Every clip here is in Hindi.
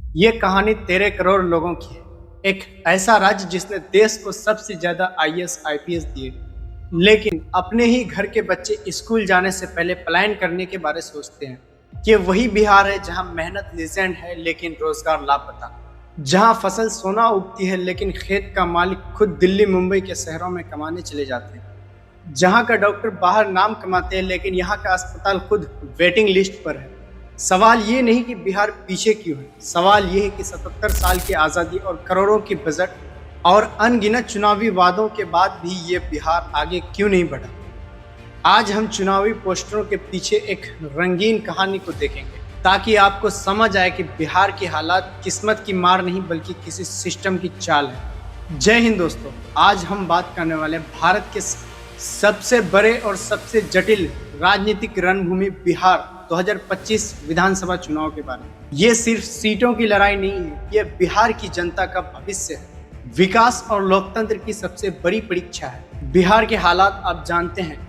ये कहानी 13 करोड़ लोगों की है। एक ऐसा राज्य जिसने देश को सबसे ज्यादा आईएएस आईपीएस दिए, लेकिन अपने ही घर के बच्चे स्कूल जाने से पहले पलायन करने के बारे सोचते हैं। ये वही बिहार है जहां मेहनत लीजेंड है लेकिन रोजगार लापता, जहां फसल सोना उगती है लेकिन खेत का मालिक खुद दिल्ली मुंबई के शहरों में कमाने चले जाते हैं, जहां का डॉक्टर बाहर नाम कमाते हैं लेकिन यहाँ का अस्पताल खुद वेटिंग लिस्ट पर है। सवाल ये नहीं कि बिहार पीछे क्यों है, सवाल ये है कि 77 साल की आज़ादी और करोड़ों की बजट और अनगिनत चुनावी वादों के बाद भी ये बिहार आगे क्यों नहीं बढ़ा। आज हम चुनावी पोस्टरों के पीछे एक रंगीन कहानी को देखेंगे ताकि आपको समझ आए कि बिहार की हालात किस्मत की मार नहीं बल्कि किसी सिस्टम की चाल है। जय हिंद दोस्तों, आज हम बात करने वाले हैं भारत के सबसे बड़े और सबसे जटिल राजनीतिक रणभूमि बिहार 2025 विधानसभा चुनाव के बारे में। ये सिर्फ सीटों की लड़ाई नहीं है, ये बिहार की जनता का भविष्य है, विकास और लोकतंत्र की सबसे बड़ी परीक्षा है। बिहार के हालात आप जानते हैं,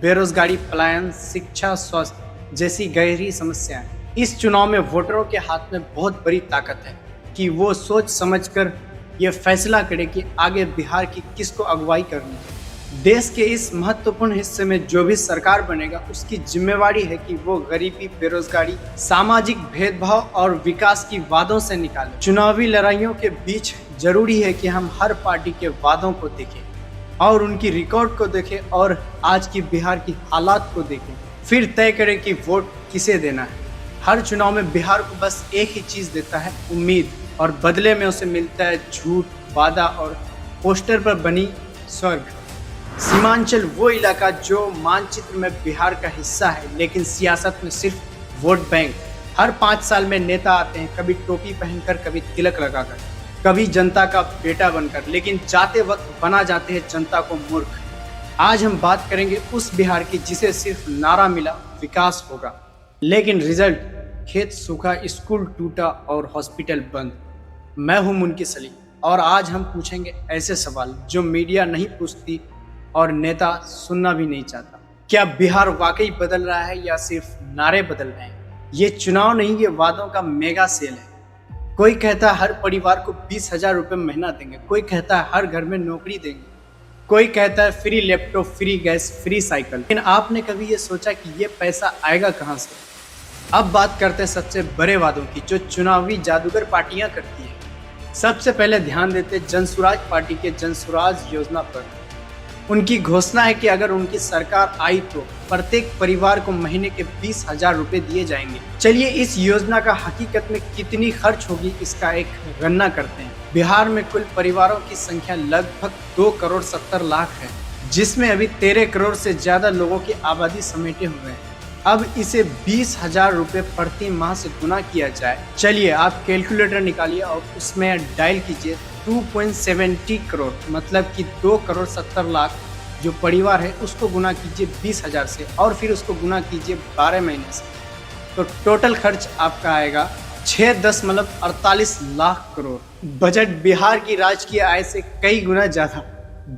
बेरोजगारी, पलायन, शिक्षा, स्वास्थ्य जैसी गहरी समस्याएं। इस चुनाव में वोटरों के हाथ में बहुत बड़ी ताकत है कि वो सोच समझकर ये फैसला करे कि आगे बिहार की किसको अगुवाई करनी है। देश के इस महत्वपूर्ण हिस्से में जो भी सरकार बनेगा उसकी जिम्मेवारी है कि वो गरीबी, बेरोजगारी, सामाजिक भेदभाव और विकास की वादों से निकाले। चुनावी लड़ाइयों के बीच जरूरी है कि हम हर पार्टी के वादों को देखें और उनकी रिकॉर्ड को देखें और आज की बिहार की हालात को देखें, फिर तय करें कि वोट किसे देना है। हर चुनाव में बिहार को बस एक ही चीज देता है, उम्मीद, और बदले में उसे मिलता है झूठ, वादा और पोस्टर पर बनी स्वर्ग। सीमांचल वो इलाका जो मानचित्र में बिहार का हिस्सा है लेकिन सियासत में सिर्फ वोट बैंक। हर 5 साल में नेता आते हैं, कभी टोपी पहनकर, कभी तिलक लगाकर, कभी जनता का बेटा बनकर, लेकिन जाते वक्त बना जाते हैं जनता को मूर्ख। आज हम बात करेंगे उस बिहार की जिसे सिर्फ नारा मिला विकास होगा, लेकिन रिजल्ट खेत सूखा, स्कूल टूटा और हॉस्पिटल बंद। मैं हूं मुनकी सलीम और आज हम पूछेंगे ऐसे सवाल जो मीडिया नहीं पूछती और नेता सुनना भी नहीं चाहता। क्या बिहार वाकई बदल रहा है या सिर्फ नारे बदल रहे हैं? ये चुनाव नहीं, ये वादों का मेगा सेल है। कोई कहता है हर परिवार को 20,000 रुपये महीना देंगे, कोई कहता है हर घर में नौकरी देंगे, कोई कहता है free laptop, free gas, free cycle. लेकिन आपने कभी ये सोचा कि ये पैसा आएगा कहाँ से? अब बात करते हैं सबसे बड़े वादों की जो चुनावी जादूगर पार्टियां करती है। सबसे पहले ध्यान देते जनसुराज पार्टी के जनसुराज योजना पर। उनकी घोषणा है कि अगर उनकी सरकार आई तो प्रत्येक परिवार को महीने के 20,000 रुपये दिए जाएंगे। चलिए इस योजना का हकीकत में कितनी खर्च होगी इसका एक गणना करते हैं। बिहार में कुल परिवारों की संख्या लगभग 2 करोड़ 70 लाख है, जिसमें अभी 13 करोड़ से ज्यादा लोगों की आबादी समेटे हुए हैं। अब इसे 20,000 रुपये प्रति माह से गुना किया जाए। चलिए आप कैलकुलेटर निकालिए और उसमें डायल कीजिए 2.70 करोड़, मतलब कि 2 करोड़ 70 लाख जो परिवार है उसको गुना कीजिए 20,000 से और फिर उसको गुना कीजिए 12 महीने से, तो टोटल खर्च आपका आएगा 6.48 लाख करोड़। बजट बिहार की राजकीय आय से कई गुना ज्यादा।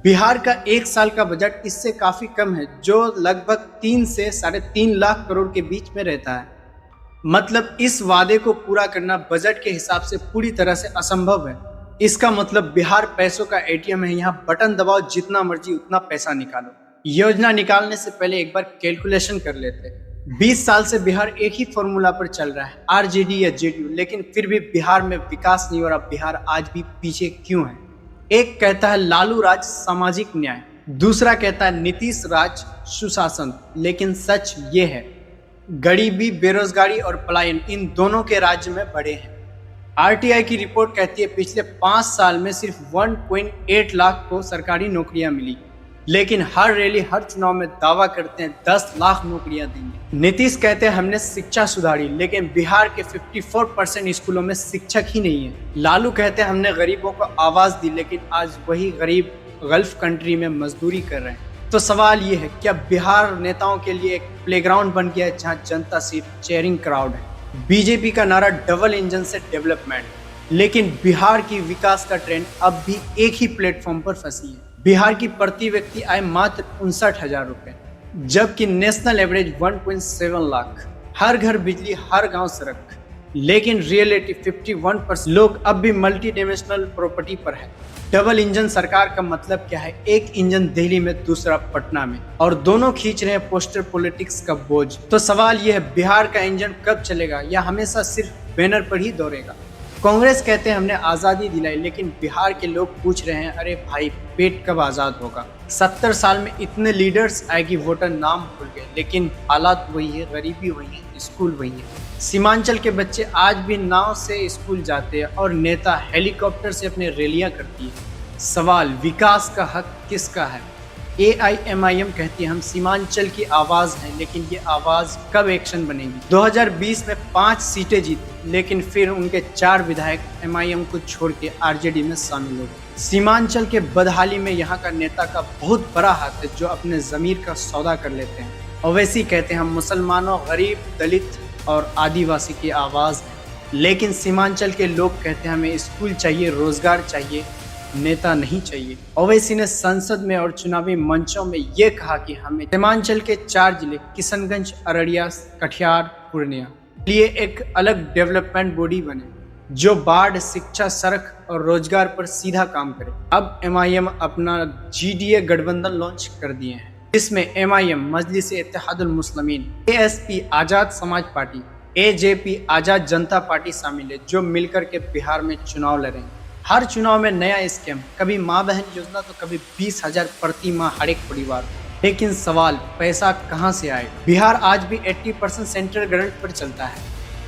बिहार का 1 साल का बजट इससे काफी कम है, जो लगभग 3 से 3.5 लाख करोड़ के बीच में रहता है। मतलब इस वादे को पूरा करना बजट के हिसाब से पूरी तरह से असंभव है। इसका मतलब बिहार पैसों का एटीएम है, यहाँ बटन दबाओ, जितना मर्जी उतना पैसा निकालो। योजना निकालने से पहले एक बार कैलकुलेशन कर लेते हैं। 20 साल से बिहार एक ही फॉर्मूला पर चल रहा है, आरजेडी या जेडीयू, लेकिन फिर भी बिहार में विकास नहीं हो रहा। बिहार आज भी पीछे क्यों है? एक कहता है लालू राज सामाजिक न्याय, दूसरा कहता है नीतीश राज सुशासन, लेकिन सच ये है गरीबी, बेरोजगारी और पलायन इन दोनों के राज्य में बढ़े हैं। आरटीआई की रिपोर्ट कहती है पिछले 5 साल में सिर्फ 1.8 लाख को सरकारी नौकरियां मिली, लेकिन हर रैली, हर चुनाव में दावा करते हैं 10 लाख नौकरियां देंगे। नीतीश कहते हैं हमने शिक्षा सुधारी, लेकिन बिहार के 54% स्कूलों में शिक्षक ही नहीं है। लालू कहते हैं हमने गरीबों को आवाज दी, लेकिन आज वही गरीब गल्फ कंट्री में मजदूरी कर रहे हैं। तो सवाल ये है, क्या बिहार नेताओं के लिए एक प्लेग्राउंड बन गया है जहां जनता सिर्फ चेयरिंग क्राउड है? बीजेपी का नारा डबल इंजन से डेवलपमेंट, लेकिन बिहार की विकास का ट्रेंड अब भी एक ही प्लेटफॉर्म पर फंसी है। बिहार की प्रति व्यक्ति आय मात्र 59,000 रुपये, जबकि नेशनल एवरेज 1.7 लाख। हर घर बिजली, हर गांव सड़क, लेकिन रियलिटी 51% लोग अब भी मल्टी डिमेंशनल प्रॉपर्टी पर है। डबल इंजन सरकार का मतलब क्या है? एक इंजन दिल्ली में, दूसरा पटना में, और दोनों खींच रहे हैं पोस्टर पॉलिटिक्स का बोझ। तो सवाल यह है, बिहार का इंजन कब चलेगा या हमेशा सिर्फ बैनर पर ही दौड़ेगा? कांग्रेस कहते हैं हमने आज़ादी दिलाई, लेकिन बिहार के लोग पूछ रहे हैं, अरे भाई पेट कब आज़ाद होगा? 70 साल में इतने लीडर्स आए कि वोटर नाम भूल गए, लेकिन हालात वही है, गरीबी वही है, स्कूल वही है। सीमांचल के बच्चे आज भी नाव से स्कूल जाते हैं और नेता हेलीकॉप्टर से अपने रैलियां करती है। सवाल, विकास का हक किसका है? AIMIM कहती है हम सीमांचल की आवाज़ हैं, लेकिन ये आवाज़ कब एक्शन बनेगी? 2020 में 5 सीटें जीती, लेकिन फिर उनके 4 विधायक MIM को छोड़ के RJD में शामिल हो गए। सीमांचल के बदहाली में यहाँ का नेता का बहुत बड़ा हाथ है, जो अपने ज़मीर का सौदा कर लेते हैं। ओवैसी कहते हैं हम मुसलमानों, गरीब, दलित और आदिवासी की आवाज़ है, लेकिन सीमांचल के लोग कहते हैं हमें स्कूल चाहिए, रोजगार चाहिए, नेता नहीं चाहिए। ओवैसी ने संसद में और चुनावी मंचों में ये कहा कि हमें सीमांचल के 4 जिले किशनगंज, अररिया, कटिहार, पूर्णिया लिए एक अलग डेवलपमेंट बॉडी बने, जो बाढ़, शिक्षा, सड़क और रोजगार पर सीधा काम करे। अब MIM अपना GDA गठबंधन लॉन्च कर दिए हैं, जिसमें MIM मजलिस-ए-इत्तेहादुल मुस्लिमीन, ASP Azad Samaj party, AJP आजाद जनता पार्टी शामिल है, जो मिलकर के बिहार में चुनाव लड़ेंगे। हर चुनाव में नया स्कीम, कभी माँ बहन योजना तो कभी 20,000 प्रति माह हर एक परिवार। लेकिन सवाल, पैसा कहाँ से आएगा? बिहार आज भी 80% सेंट्रल गवर्नमेंट पर चलता है,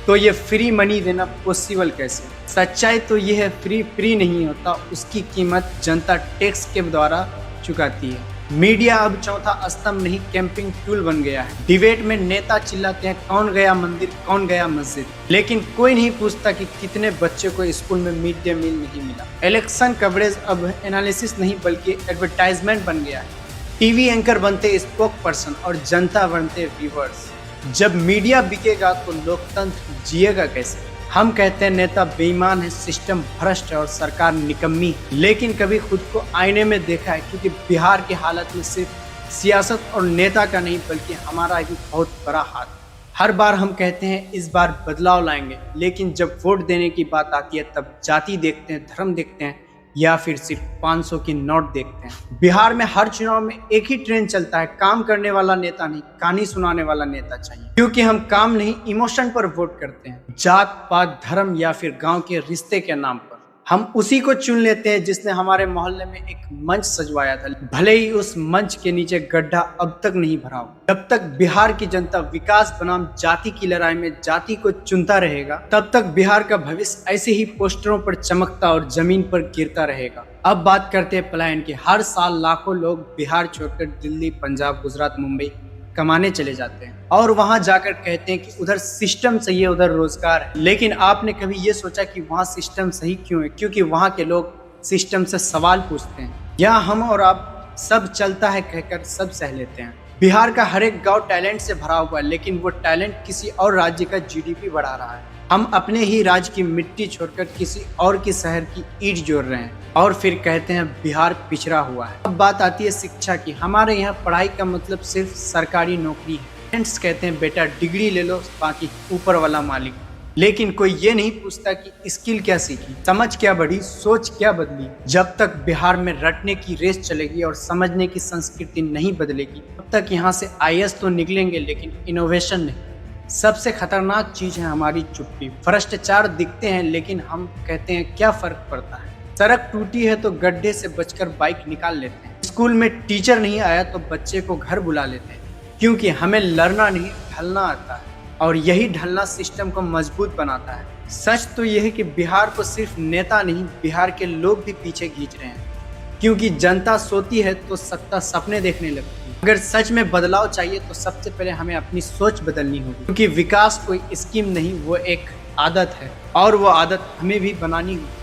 तो ये फ्री मनी देना पॉसिबल कैसे? सच्चाई तो ये है, फ्री नहीं होता, उसकी कीमत जनता टैक्स के द्वारा चुकाती है। मीडिया अब चौथा स्तंभ नहीं, कैंपिंग टूल बन गया है। डिबेट में नेता चिल्लाते हैं कौन गया मंदिर, कौन गया मस्जिद, लेकिन कोई नहीं पूछता कि कितने बच्चे को स्कूल में मिड डे मील नहीं मिला। इलेक्शन कवरेज अब एनालिसिस नहीं बल्कि एडवर्टाइजमेंट बन गया है। टीवी एंकर बनते स्पोक पर्सन और जनता बनते व्यूअर्स। जब मीडिया बिकेगा तो लोकतंत्र जिएगा कैसे? हम कहते हैं नेता बेईमान है, सिस्टम भ्रष्ट है और सरकार निकम्मी, लेकिन कभी खुद को आईने में देखा है? क्योंकि बिहार की हालत में सिर्फ सियासत और नेता का नहीं बल्कि हमारा भी बहुत बड़ा हाथ। हर बार हम कहते हैं इस बार बदलाव लाएंगे, लेकिन जब वोट देने की बात आती है तब जाति देखते हैं, धर्म देखते हैं या फिर सिर्फ 500 की नोट देखते हैं। बिहार में हर चुनाव में एक ही ट्रेंड चलता है, काम करने वाला नेता नहीं, कहानी सुनाने वाला नेता चाहिए। क्योंकि हम काम नहीं, इमोशन पर वोट करते हैं, जात पात, धर्म या फिर गांव के रिश्ते के नाम पर। हम उसी को चुन लेते हैं जिसने हमारे मोहल्ले में एक मंच सजवाया था, भले ही उस मंच के नीचे गड्ढा अब तक नहीं भरा हो। जब तक बिहार की जनता विकास बनाम जाति की लड़ाई में जाति को चुनता रहेगा, तब तक बिहार का भविष्य ऐसे ही पोस्टरों पर चमकता और जमीन पर गिरता रहेगा। अब बात करते हैं पलायन की। हर साल लाखों लोग बिहार छोड़कर दिल्ली, पंजाब, गुजरात, मुंबई कमाने चले जाते हैं और वहां जाकर कहते हैं कि उधर सिस्टम सही है, उधर रोजगार है। लेकिन आपने कभी ये सोचा कि वहां सिस्टम सही क्यों है? क्योंकि वहां के लोग सिस्टम से सवाल पूछते हैं। यहाँ हम और आप सब चलता है कहकर सब सह लेते हैं। बिहार का हर एक गांव टैलेंट से भरा हुआ है, लेकिन वो टैलेंट किसी और राज्य का GDP बढ़ा रहा है। हम अपने ही राज्य की मिट्टी छोड़कर किसी और के शहर की ईंट जोड़ रहे हैं और फिर कहते हैं बिहार पिछड़ा हुआ है। अब बात आती है शिक्षा की। हमारे यहाँ पढ़ाई का मतलब सिर्फ सरकारी नौकरी है। पेरेंट्स कहते हैं बेटा डिग्री ले लो, बाकी ऊपर वाला मालिक। लेकिन कोई ये नहीं पूछता कि स्किल क्या सीखी, समझ क्या बढ़ी, सोच क्या बदली। जब तक बिहार में रटने की रेस चलेगी और समझने की संस्कृति नहीं बदलेगी, तब तक यहाँ से IAS तो निकलेंगे लेकिन इनोवेशन नहीं। सबसे खतरनाक चीज है हमारी चुप्पी। भ्रष्टाचार दिखते हैं लेकिन हम कहते हैं क्या फर्क पड़ता है। सड़क टूटी है तो गड्ढे से बचकर बाइक निकाल लेते हैं। स्कूल में टीचर नहीं आया तो बच्चे को घर बुला लेते हैं, क्योंकि हमें लड़ना नहीं ढलना आता है और यही ढलना सिस्टम को मजबूत बनाता है। सच तो यह है कि बिहार को सिर्फ नेता नहीं, बिहार के लोग भी पीछे खींच रहे हैं, क्योंकि जनता सोती है तो सत्ता सपने देखने लगती है। अगर सच में बदलाव चाहिए तो सबसे पहले हमें अपनी सोच बदलनी होगी, क्योंकि विकास कोई स्कीम नहीं, वो एक आदत है और वो आदत हमें भी बनानी होगी।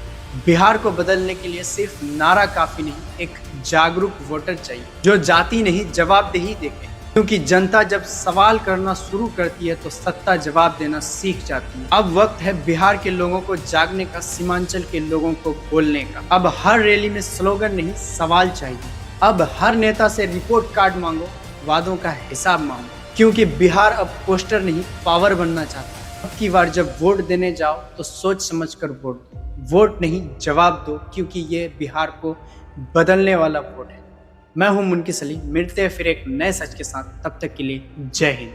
बिहार को बदलने के लिए सिर्फ नारा काफी नहीं, एक जागरूक वोटर चाहिए जो जाति नहीं जवाबदेही देखे। क्योंकि जनता जब सवाल करना शुरू करती है तो सत्ता जवाब देना सीख जाती है। अब वक्त है बिहार के लोगों को जागने का, सीमांचल के लोगों को बोलने का। अब हर रैली में स्लोगन नहीं, सवाल चाहिए। अब हर नेता से रिपोर्ट कार्ड मांगो, वादों का हिसाब मांगो, क्योंकि बिहार अब पोस्टर नहीं पावर बनना चाहता है। अब की बार जब वोट देने जाओ तो सोच समझ कर वोट दो, वोट नहीं जवाब दो, क्योंकि ये बिहार को बदलने वाला वोट है। मैं हूं मुनकी सलीम, मिलते हैं फिर एक नए सच के साथ, तब तक के लिए जय हिंद।